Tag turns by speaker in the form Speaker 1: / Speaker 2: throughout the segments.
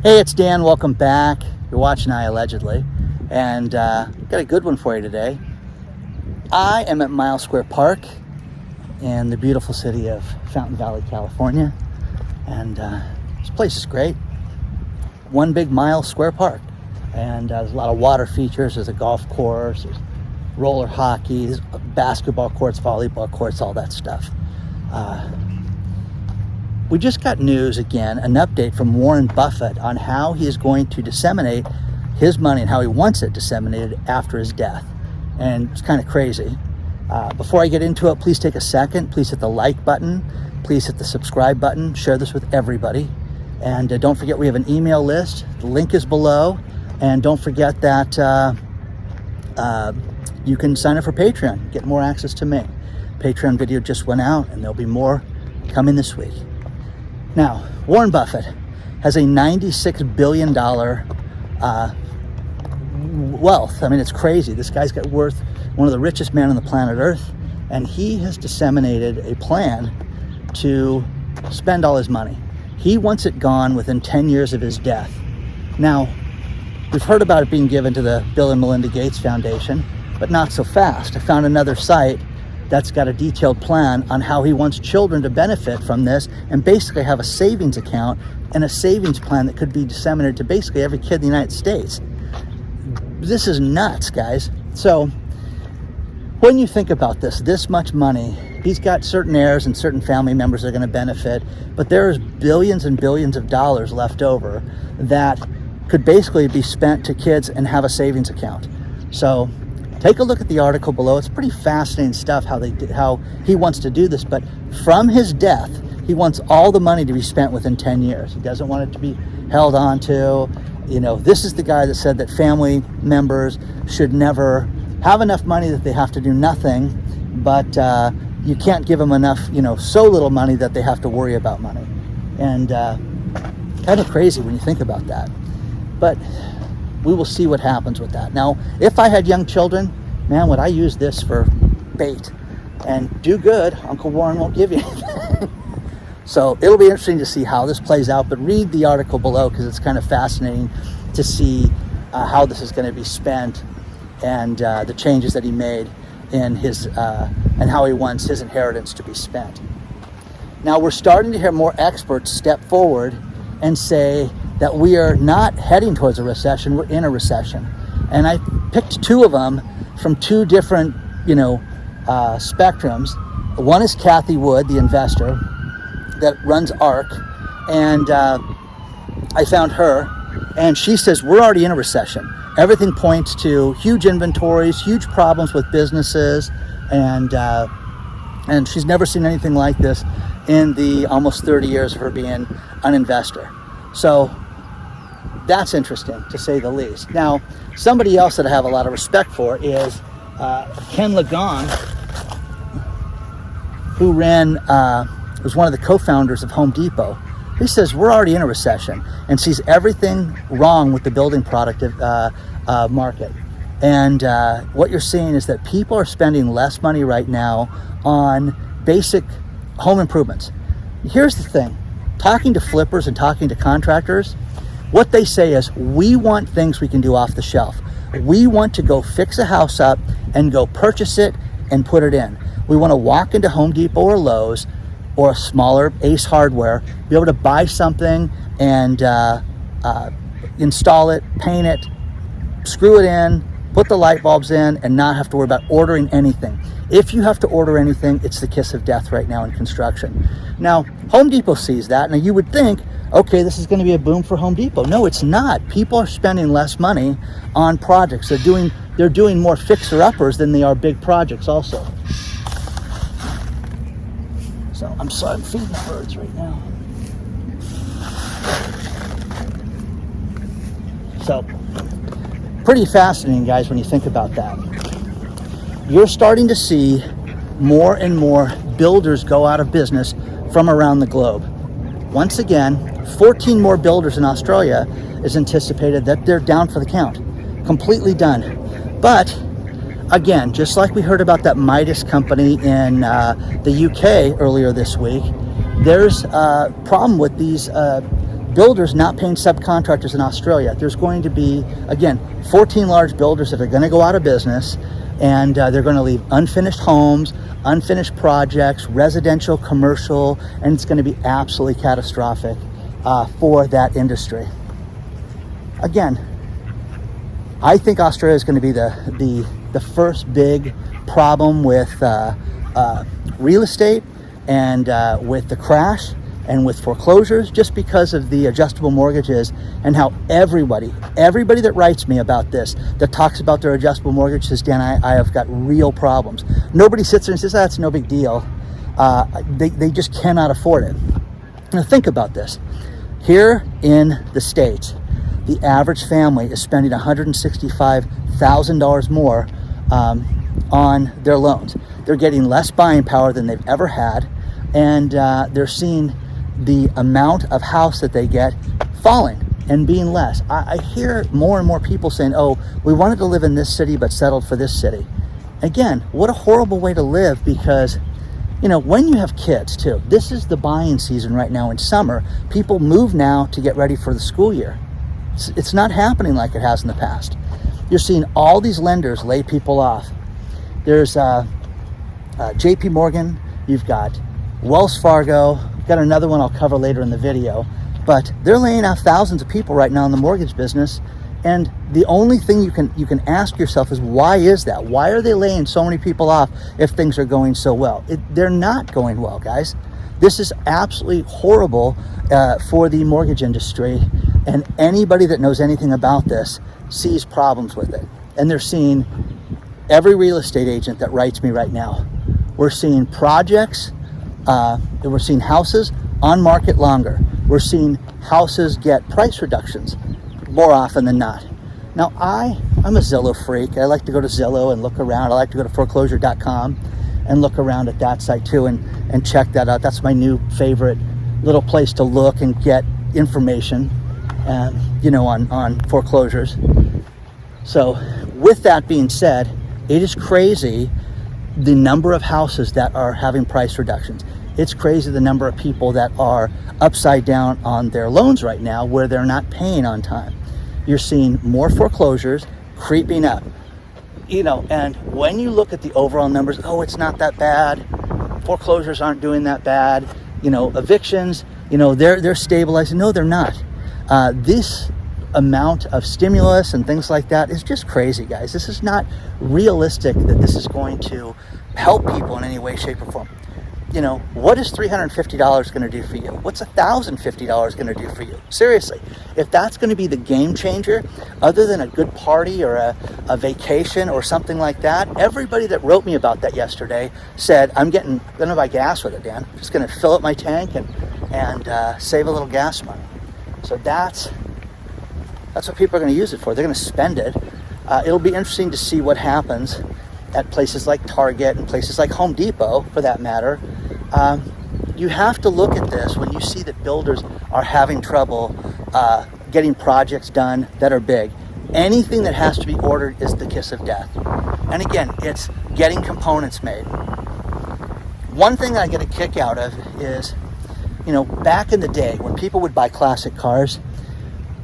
Speaker 1: Hey, it's Dan. Welcome back. You're watching iAllegedly, and got a good one for you today. I am at Mile Square Park in the beautiful city of Fountain Valley, California, and this place is great. One big Mile Square Park, and there's a lot of water features. There's a golf course, there's roller hockey, there's basketball courts, volleyball courts, all that stuff. We just got news again, an update from Warren Buffett on how he is going to disseminate his money and how he wants it disseminated after his death. And it's kind of crazy. Before I get into it, please take a second. Please hit the like button. Please hit the subscribe button. Share this with everybody. And don't forget we have an email list. The link is below. And don't forget that you can sign up for Patreon, get more access to me. Patreon video just went out, and there'll be more coming this week. Now, Warren Buffett has a $96 billion wealth. I mean, it's crazy. This guy's got worth one of the richest men on the planet Earth, and he has disseminated a plan to spend all his money. He wants it gone within 10 years of his death. Now, we've heard about it being given to the Bill and Melinda Gates Foundation, but not so fast. I found another site that's got a detailed plan on how he wants children to benefit from this and basically have a savings account and a savings plan that could be disseminated to basically every kid in the United States. This is nuts, guys. So when you think about this much money, he's got certain heirs and certain family members that are going to benefit, but there's billions and billions of dollars left over that could basically be spent to kids and have a savings account. So take a look at the article below. It's pretty fascinating stuff how he wants to do this. But from his death, he wants all the money to be spent within 10 years. He doesn't want it to be held on to. You know, this is the guy that said that family members should never have enough money that they have to do nothing, but you can't give them enough, so little money that they have to worry about money. And kind of crazy when you think about that. But we will see what happens with that. Now, if I had young children, man, would I use this for bait and do good? Uncle Warren won't give you anything. So it'll be interesting to see how this plays out, but read the article below because it's kind of fascinating to see how this is going to be spent and the changes that he made in his and how he wants his inheritance to be spent. Now, we're starting to hear more experts step forward and say that we are not heading towards a recession, we're in a recession. And I picked two of them from two different, spectrums. One is Cathie Wood, the investor that runs ARK, and I found her, and she says we're already in a recession. Everything points to huge inventories, huge problems with businesses, and she's never seen anything like this in the almost 30 years of her being an investor. So that's interesting, to say the least. Now, somebody else that I have a lot of respect for is Ken Ligon, who was one of the co-founders of Home Depot. He says we're already in a recession and sees everything wrong with the building product market. And what you're seeing is that people are spending less money right now on basic home improvements. Here's the thing. Talking to flippers and talking to contractors, what they say is, we want things we can do off the shelf. We want to go fix a house up and go purchase it and put it in. We want to walk into Home Depot or Lowe's or a smaller Ace Hardware, be able to buy something and install it, paint it, screw it in, put the light bulbs in, and not have to worry about ordering anything. If you have to order anything, it's the kiss of death right now in construction. Now, Home Depot sees that. Now, you would think, okay, this is going to be a boom for Home Depot. No, it's not. People are spending less money on projects. They're doing more fixer-uppers than they are big projects also. So I'm feeding the birds right now. So pretty fascinating, guys, when you think about that. You're starting to see more and more builders go out of business from around the globe. Once again, 14 more builders in Australia is anticipated that they're down for the count, completely done. But again, just like we heard about that Midas company in the UK earlier this week, there's a problem with these builders not paying subcontractors in Australia. There's going to be, again, 14 large builders that are going to go out of business, and they're going to leave unfinished homes, unfinished projects, residential, commercial, and it's going to be absolutely catastrophic for that industry. Again, I think Australia is going to be the first big problem with real estate and with the crash and with foreclosures, just because of the adjustable mortgages and how everybody that writes me about this, that talks about their adjustable mortgage, says, Dan, I have got real problems. Nobody sits there and says, that's no big deal. They just cannot afford it. Now think about this. Here in the States, the average family is spending $165,000 more on their loans. They're getting less buying power than they've ever had, and they're seeing the amount of house that they get falling and being less. I hear more and more people saying, oh, we wanted to live in this city but settled for this city. Again, what a horrible way to live, because when you have kids too, this is the buying season right now in summer. People move now to get ready for the school year. It's not happening like it has in the past. You're seeing all these lenders lay people off. There's JP Morgan, you've got Wells Fargo, got another one I'll cover later in the video, but they're laying off thousands of people right now in the mortgage business. And the only thing you can ask yourself is, why is that? Why are they laying so many people off if things are going so well? They're not going well, guys. This is absolutely horrible for the mortgage industry, and anybody that knows anything about this sees problems with it. And they're seeing every real estate agent that writes me right now. We're seeing projects, we're seeing houses on market longer. We're seeing houses get price reductions more often than not. Now, I'm a Zillow freak. I like to go to Zillow and look around. I like to go to foreclosure.com and look around at that site too and check that out. That's my new favorite little place to look and get information, on foreclosures. So with that being said, it is crazy the number of houses that are having price reductions. It's crazy the number of people that are upside down on their loans right now, where they're not paying on time. You're seeing more foreclosures creeping up. And when you look at the overall numbers, it's not that bad. Foreclosures aren't doing that bad. Evictions, they're stabilizing. No, they're not. This amount of stimulus and things like that is just crazy, guys. This is not realistic that this is going to help people in any way, shape, or form. What is $350 going to do for you? What's $1,050 going to do for you? Seriously, if that's going to be the game changer, other than a good party or a vacation or something like that, everybody that wrote me about that yesterday said, I'm going to buy gas with it, Dan. I'm just going to fill up my tank and save a little gas money. So that's what people are going to use it for. They're going to spend it. It'll be interesting to see what happens at places like Target and places like Home Depot, for that matter. You have to look at this when you see that builders are having trouble getting projects done that are big. Anything that has to be ordered is the kiss of death. And again, it's getting components made. One thing I get a kick out of is, back in the day when people would buy classic cars,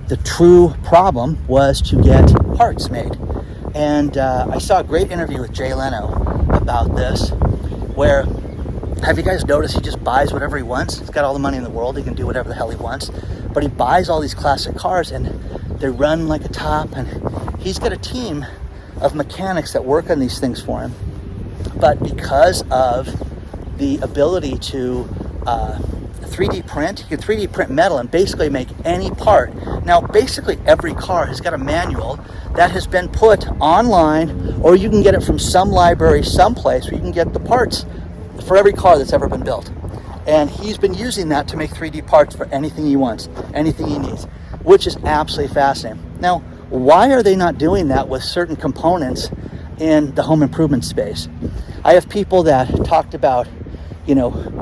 Speaker 1: the true problem was to get parts made. And I saw a great interview with Jay Leno about this, where, have you guys noticed he just buys whatever he wants? He's got all the money in the world. He can do whatever the hell he wants. But he buys all these classic cars and they run like a top. And he's got a team of mechanics that work on these things for him. But because of the ability to 3D print, you can 3D print metal and basically make any part. Now, basically every car has got a manual that has been put online, or you can get it from some library someplace where you can get the parts for every car that's ever been built. And he's been using that to make 3D parts for anything he wants, anything he needs, which is absolutely fascinating. Now, why are they not doing that with certain components in the home improvement space? I have people that talked about,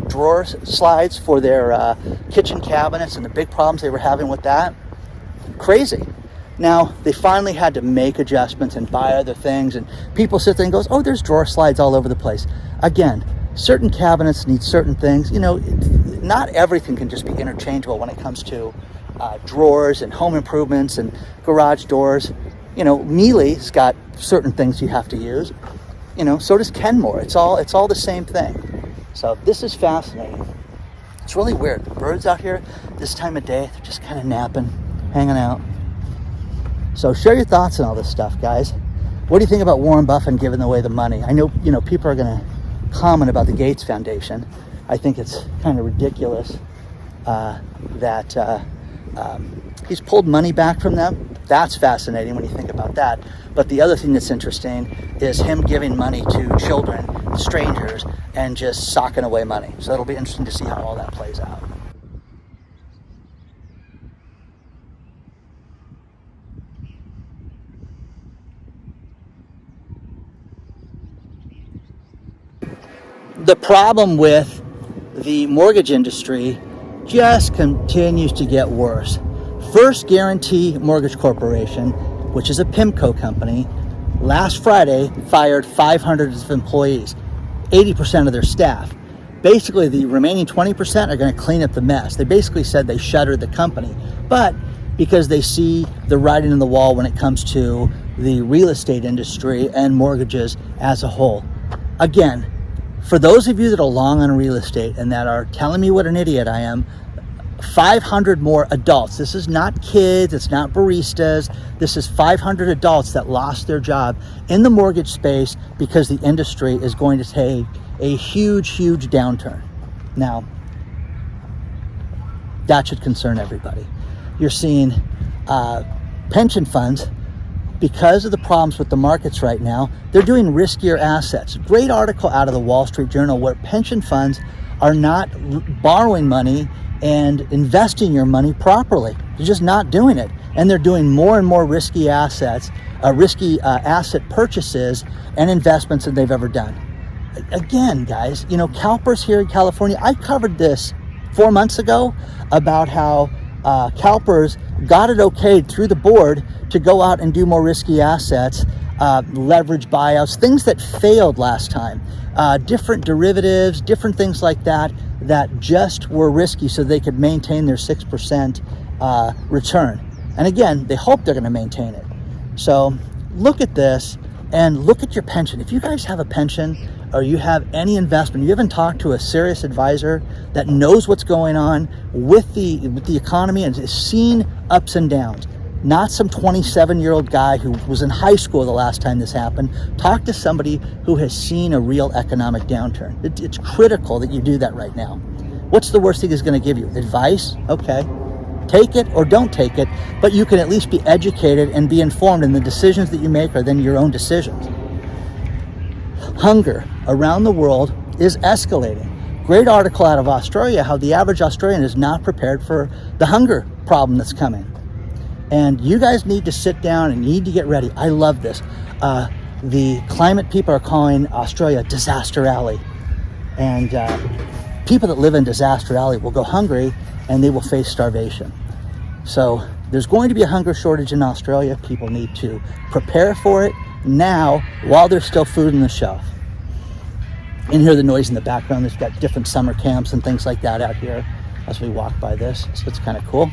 Speaker 1: drawer slides for their kitchen cabinets and the big problems they were having with that. Crazy. Now, they finally had to make adjustments and buy other things, and people sit there and goes, there's drawer slides all over the place. Again, certain cabinets need certain things. Not everything can just be interchangeable when it comes to drawers and home improvements and garage doors. You know, Miele's got certain things you have to use. You know, so does Kenmore. It's all the same thing. So this is fascinating. It's really weird. The birds out here this time of day, they're just kind of napping, hanging out. So share your thoughts on all this stuff, guys. What do you think about Warren Buffett giving away the money? I know, you know, people are going to comment about the Gates Foundation. I think it's kind of ridiculous that he's pulled money back from them. That's fascinating when you think about that. But the other thing that's interesting is him giving money to children, strangers, and just socking away money. So it'll be interesting to see how all that plays out. The problem with the mortgage industry just continues to get worse. First Guarantee Mortgage Corporation, which is a PIMCO company, last Friday fired 500 of employees, 80% of their staff. Basically, the remaining 20% are going to clean up the mess. They basically said they shuttered the company, but because they see the writing on the wall when it comes to the real estate industry and mortgages as a whole. Again, for those of you that are long on real estate and that are telling me what an idiot I am, 500 more adults. This is not kids, it's not baristas. This is 500 adults that lost their job in the mortgage space because the industry is going to take a huge, huge downturn. Now, that should concern everybody. You're seeing pension funds, because of the problems with the markets right now, they're doing riskier assets. Great article out of the Wall Street Journal where pension funds are not borrowing money and investing your money properly. They're just not doing it. And they're doing more and more risky assets, asset purchases and investments than they've ever done. Again, guys, you know, CalPERS here in California, I covered this 4 months ago about how CalPERS got it okayed through the board to go out and do more risky assets, leverage buyouts, things that failed last time, different derivatives, different things like that, that just were risky so they could maintain their 6% return. And again, they hope they're going to maintain it. So look at this and look at your pension. If you guys have a pension or you have any investment, you haven't talked to a serious advisor that knows what's going on with the economy and has seen ups and downs. Not some 27-year-old guy who was in high school the last time this happened. Talk to somebody who has seen a real economic downturn. It's critical that you do that right now. What's the worst thing it's going to give you? Advice? Okay. Take it or don't take it, but you can at least be educated and be informed, and the decisions that you make are then your own decisions. Hunger around the world is escalating. Great article out of Australia, how the average Australian is not prepared for the hunger problem that's coming. And you guys need to sit down and need to get ready. I love this. The climate people are calling Australia Disaster Alley. And people that live in Disaster Alley will go hungry and they will face starvation. So there's going to be a hunger shortage in Australia. People need to prepare for it now while there's still food on the shelf. You can hear the noise in the background. There's got different summer camps and things like that out here as we walk by this. So it's kind of cool.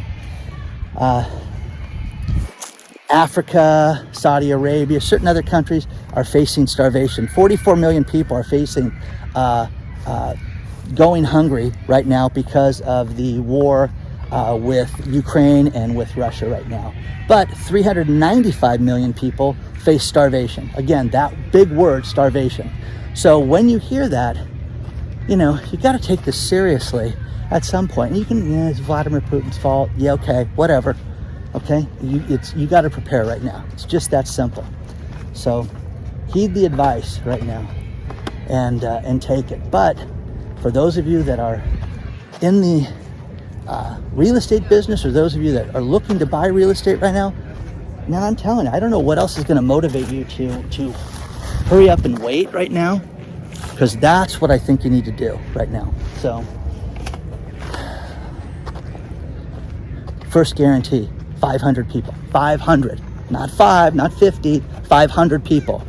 Speaker 1: Africa, Saudi Arabia, certain other countries are facing starvation. 44 million people are facing going hungry right now because of the war with Ukraine and with Russia right now. But 395 million people face starvation. Again, that big word, starvation. So when you hear that, you know, you got to take this seriously at some point. And you can, yeah, it's Vladimir Putin's fault. Yeah, okay, whatever. Okay, you got to prepare right now. It's just that simple. So heed the advice right now and take it. But for those of you that are in the real estate business, or those of you that are looking to buy real estate right now, man, I'm telling you, I don't know what else is going to motivate you to hurry up and wait right now, because that's what I think you need to do right now. So first guarantee, 500 people. 500, not 5, not 50, 500 people.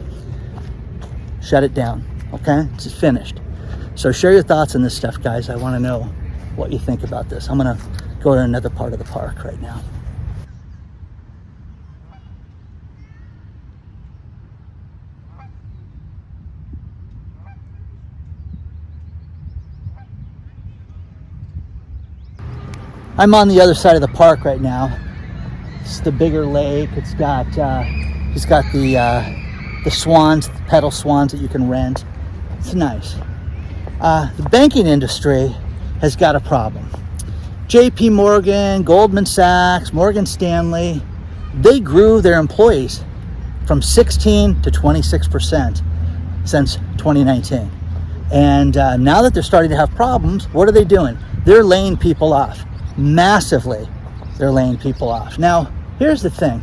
Speaker 1: Shut it down, okay? It's finished. So share your thoughts on this stuff, guys. I want to know what you think about this. I'm going to go to another part of the park right now. I'm on the other side of the park right now. It's the bigger lake. It's got the swans, the pedal swans that you can rent. It's nice. The banking industry has got a problem. JP Morgan, Goldman Sachs, Morgan Stanley, they grew their employees from 16 to 26% since 2019. And now that they're starting to have problems, what are they doing? They're laying people off. Massively, they're laying people off. Now, here's the thing.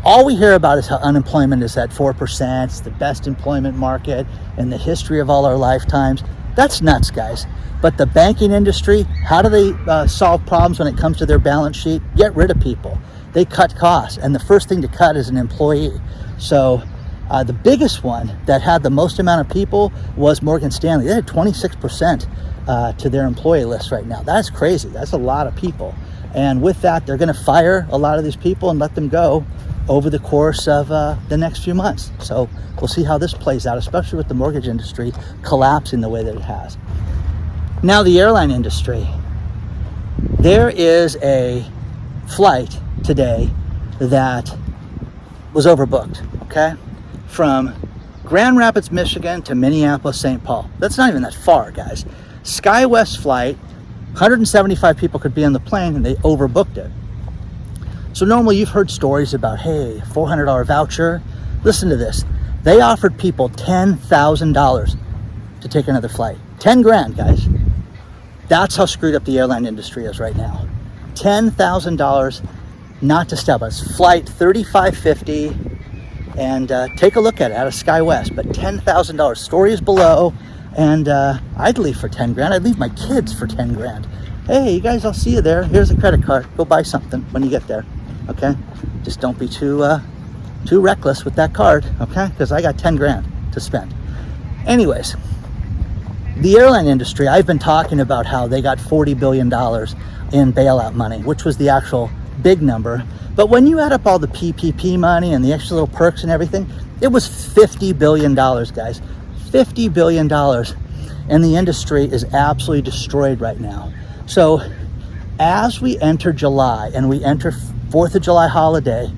Speaker 1: All we hear about is how unemployment is at 4%. It's the best employment market in the history of all our lifetimes. That's nuts, guys. But the banking industry, how do they solve problems when it comes to their balance sheet? Get rid of people. They cut costs, and the first thing to cut is an employee. So the biggest one that had the most amount of people was Morgan Stanley. They had 26% to their employee list right now. That's crazy. That's a lot of people. And with that, they're going to fire a lot of these people and let them go over the course of the next few months. So we'll see how this plays out, especially with the mortgage industry collapsing the way that it has. Now, the airline industry. There is a flight today that was overbooked, okay? From Grand Rapids, Michigan to Minneapolis, St. Paul. That's not even that far, guys. SkyWest flight, 175 people could be on the plane, and they overbooked it. So normally you've heard stories about, hey, $400 voucher. Listen to this. They offered people $10,000 to take another flight. 10 grand, guys. That's how screwed up the airline industry is right now. $10,000 not to step on. It's flight 3550, and take a look at it out of SkyWest. But $10,000. Story is below. And I'd leave for 10 grand. I'd leave my kids for 10 grand. Hey, you guys, I'll see you there. Here's a credit card. Go buy something when you get there. Okay? Just don't be too reckless with that card. Okay? Because I got 10 grand to spend. Anyways, the airline industry, I've been talking about how they got $40 billion in bailout money, which was the actual big number. But when you add up all the PPP money and the extra little perks and everything, it was $50 billion, guys. $50 billion, and the industry is absolutely destroyed right now. So as we enter July and we enter 4th of July holiday,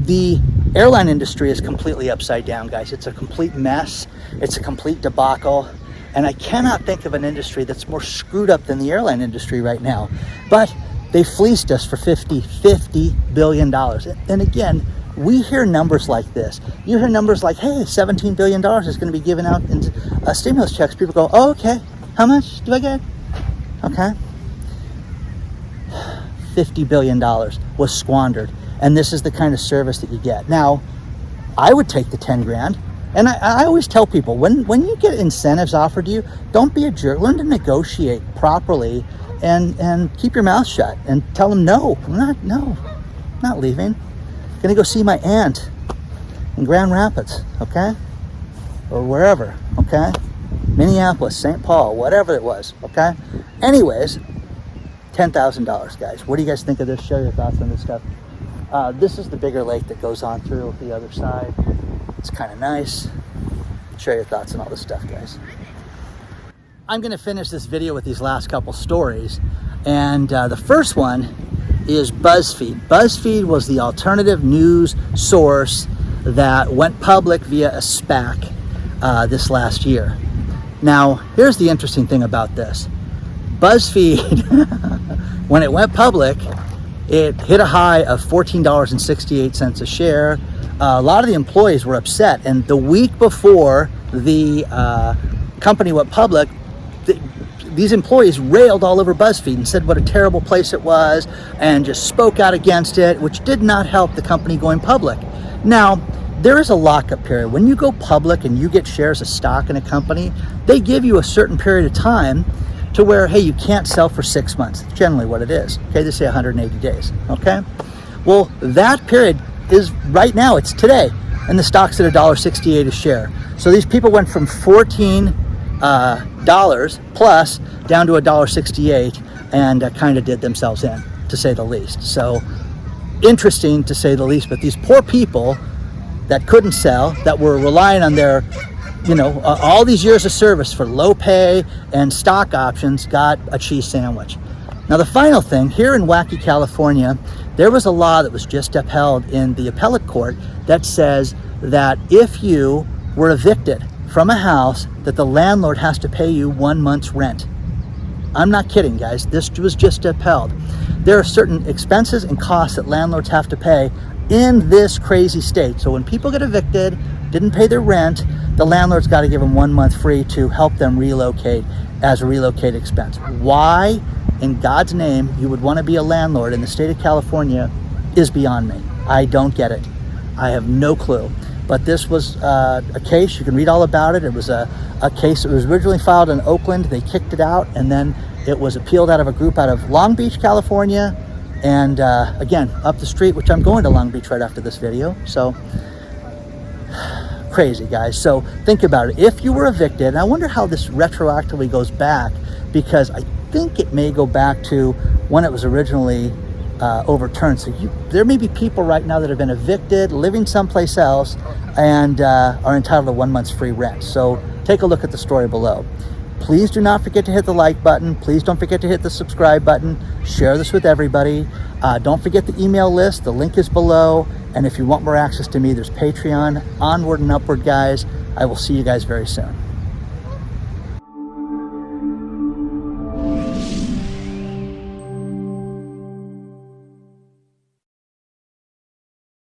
Speaker 1: the airline industry is completely upside down, guys. It's a complete mess. It's a complete debacle. And I cannot think of an industry that's more screwed up than the airline industry right now. But they fleeced us for $50 billion. And again, we hear numbers like this. You hear numbers like, hey, $17 billion is going to be given out in stimulus checks. People go, oh, okay. How much do I get? Okay. $50 billion was squandered. And this is the kind of service that you get. Now, I would take the 10 grand. And I always tell people, when you get incentives offered to you, don't be a jerk. Learn to negotiate properly and keep your mouth shut and tell them, no, I'm not leaving. Gonna go see my aunt in Grand Rapids, okay? Or wherever, okay? Minneapolis, St. Paul, whatever it was, okay? Anyways, $10,000, guys. What do you guys think of this? Share your thoughts on this stuff. This is the bigger lake that goes on through the other side. It's kind of nice. Share your thoughts on all this stuff, guys. I'm gonna finish this video with these last couple stories. And the first one is BuzzFeed. BuzzFeed was the alternative news source that went public via a SPAC this last year. Now, here's the interesting thing about this. BuzzFeed, when it went public, it hit a high of $14.68 a share. A lot of the employees were upset, and the week before the company went public, these employees railed all over BuzzFeed and said what a terrible place it was and just spoke out against it, which did not help the company going public. Now, there is a lockup period. When you go public and you get shares of stock in a company, they give you a certain period of time to where, hey, you can't sell for 6 months. That's generally what it is. Okay, they say 180 days, okay? Well, that period is right now, it's today, and the stock's at $1.68 a share. So these people went from $14 plus down to $1.68 and kind of did themselves in, to say the least. So interesting, to say the least. But these poor people that couldn't sell, that were relying on their, all these years of service for low pay and stock options, got a cheese sandwich. Now, the final thing, here in wacky California, there was a law that was just upheld in the appellate court that says that if you were evicted from a house, that the landlord has to pay you 1 month's rent. I'm not kidding, guys. This was just upheld. There are certain expenses and costs that landlords have to pay in this crazy state. So when people get evicted, didn't pay their rent, the landlord's got to give them 1 month free to help them relocate as a relocate expense. Why in God's name you would want to be a landlord in the state of California is beyond me. I don't get it. I have no clue. But this was a case, you can read all about it. It was a case that was originally filed in Oakland. They kicked it out, and then it was appealed out of a group out of Long Beach, California. And again, up the street, which I'm going to Long Beach right after this video. So crazy, guys. So think about it. If you were evicted, and I wonder how this retroactively goes back, because I think it may go back to when it was originally overturned. So there may be people right now that have been evicted, living someplace else, and are entitled to 1 month's free rent. So take a look at the story below. Please do not forget to hit the like button. Please don't forget to hit the subscribe button. Share this with everybody. Don't forget the email list. The link is below. And if you want more access to me, there's Patreon. Onward and Upward, guys. I will see you guys very soon.